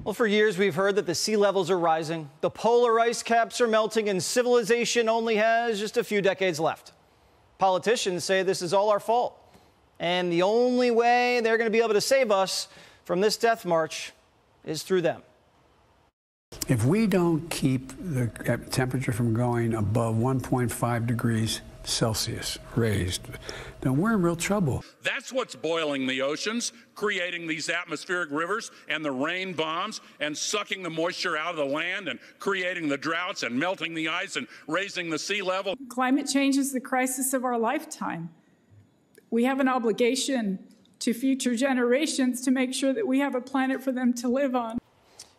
Well, for years we've heard that the sea levels are rising, the polar ice caps are melting, and civilization only has just a few decades left. Politicians say this is all our fault, and the only way they're going to be able to save us from this death march is through them. If we don't keep the temperature from going above 1.5 degrees Celsius raised, then we're in real trouble. That's what's boiling the oceans, creating these atmospheric rivers and the rain bombs and sucking the moisture out of the land and creating the droughts and melting the ice and raising the sea level. Climate change is the crisis of our lifetime. We have an obligation to future generations to make sure that we have a planet for them to live on.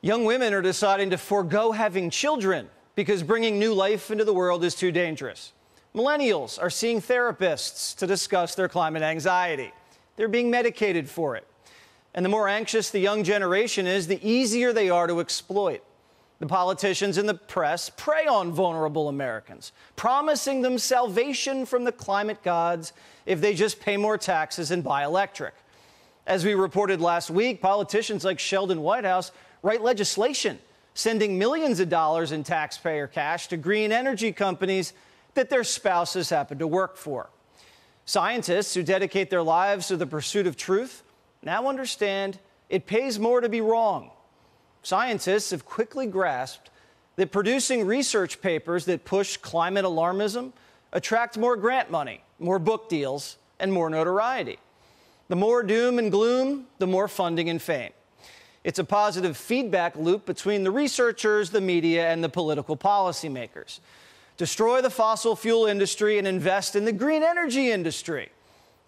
Young women are deciding to forego having children because bringing new life into the world is too dangerous. Millennials are seeing therapists to discuss their climate anxiety. They're being medicated for it. And the more anxious the young generation is, the easier they are to exploit. The politicians and the press prey on vulnerable Americans, promising them salvation from the climate gods if they just pay more taxes and buy electric. As we reported last week, politicians like Sheldon Whitehouse write legislation sending millions of dollars in taxpayer cash to green energy companies that their spouses happen to work for. Scientists who dedicate their lives to the pursuit of truth now understand it pays more to be wrong. Scientists have quickly grasped that producing research papers that push climate alarmism attract more grant money, more book deals, and more notoriety. The more doom and gloom, the more funding and fame. It's a positive feedback loop between the researchers, the media, and the political policymakers. Destroy the fossil fuel industry and invest in the green energy industry,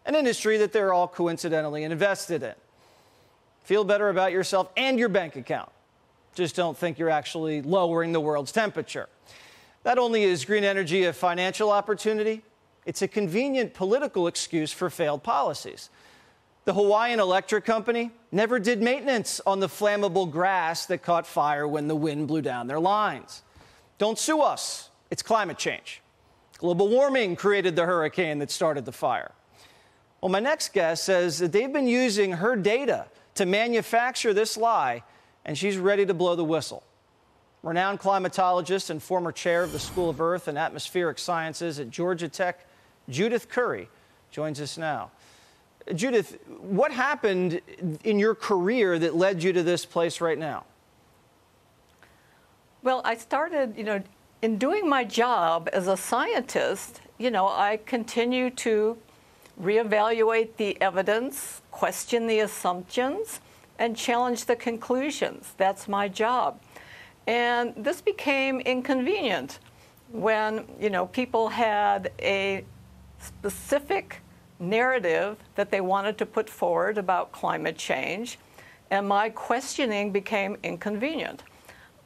an industry that they're all coincidentally invested in. Feel better about yourself and your bank account. Just don't think you're actually lowering the world's temperature. Not only is green energy a financial opportunity, it's a convenient political excuse for failed policies. The Hawaiian Electric Company never did maintenance on the flammable grass that caught fire when the wind blew down their lines. Don't sue us. It's climate change. Global warming created the hurricane that started the fire. Well, my next guest says that they've been using her data to manufacture this lie, and she's ready to blow the whistle. Renowned climatologist and former chair of the School of Earth and Atmospheric Sciences at Georgia Tech, Judith Curry, joins us now. Judith, what happened in your career that led you to this place right now? Well, I started, in doing my job as a scientist, I continue to reevaluate the evidence, question the assumptions, and challenge the conclusions. That's my job. And this became inconvenient when, people had a specific narrative that they wanted to put forward about climate change, and my questioning became inconvenient.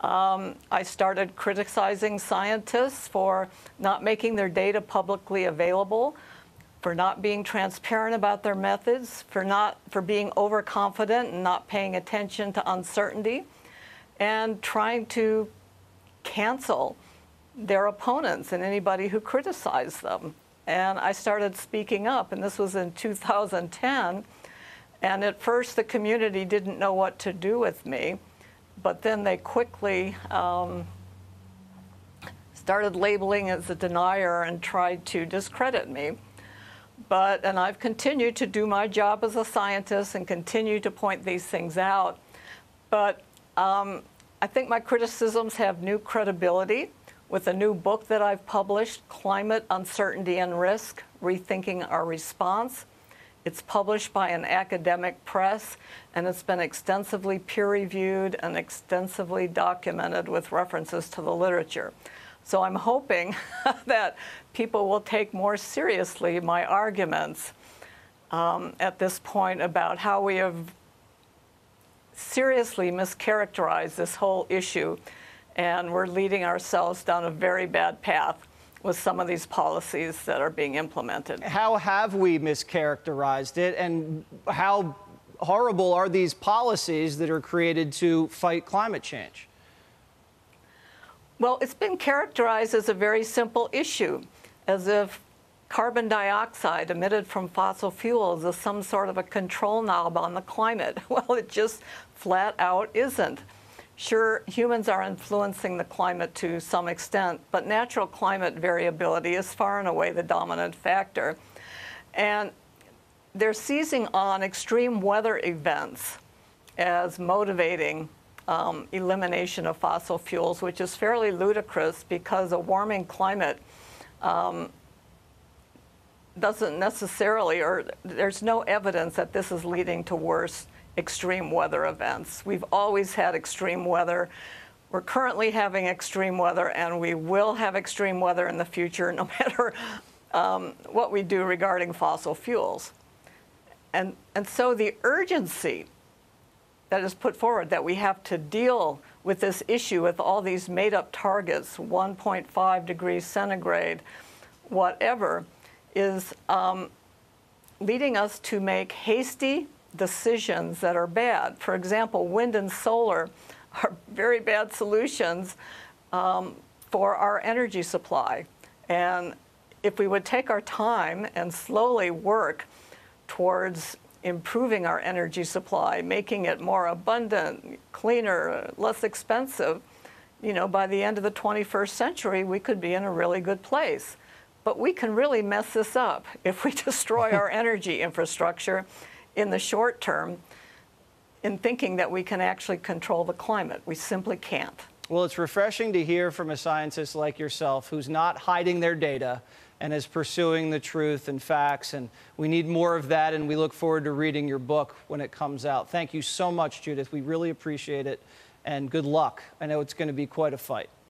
I started criticizing scientists for not making their data publicly available, for not being transparent about their methods, for being overconfident and not paying attention to uncertainty, and trying to cancel their opponents and anybody who criticized them. And I started speaking up, and this was in 2010. And at first, the community didn't know what to do with me, but then they quickly started labeling as a denier and tried to discredit me. And I've continued to do my job as a scientist and continue to point these things out. But I think my criticisms have new credibility with a new book that I've published, Climate Uncertainty and Risk, Rethinking Our Response. It's published by an academic press, and it's been extensively peer-reviewed and extensively documented with references to the literature. So I'm hoping that people will take more seriously my arguments at this point about how we have seriously mischaracterized this whole issue, and we're leading ourselves down a very bad path with some of these policies that are being implemented. How have we mischaracterized it, and how horrible are these policies that are created to fight climate change? Well, it's been characterized as a very simple issue, as if carbon dioxide emitted from fossil fuels is some sort of a control knob on the climate. Well, it just flat out isn't. Sure, humans are influencing the climate to some extent, but natural climate variability is far and away the dominant factor. And they're seizing on extreme weather events as motivating elimination of fossil fuels, which is fairly ludicrous because a warming climate doesn't necessarily, or there's no evidence that this is leading to worse extreme weather events. We've always had extreme weather. We're currently having extreme weather, and we will have extreme weather in the future, no matter what we do regarding fossil fuels. And so the urgency that is put forward that we have to deal with this issue with all these made-up targets, 1.5 degrees centigrade, whatever, is leading us to make hasty decisions that are bad. For example, wind and solar are very bad solutions for our energy supply. And if we would take our time and slowly work towards improving our energy supply, making it more abundant, cleaner, less expensive, you know, by the end of the 21st century, we could be in a really good place. But we can really mess this up if we destroy our energy infrastructure in the short term in thinking that we can actually control the climate. We simply can't. Well, it's refreshing to hear from a scientist like yourself who's not hiding their data and is pursuing the truth and facts. And we need more of that, and we look forward to reading your book when it comes out. Thank you so much, Judith. We really appreciate it, and good luck. I know it's going to be quite a fight.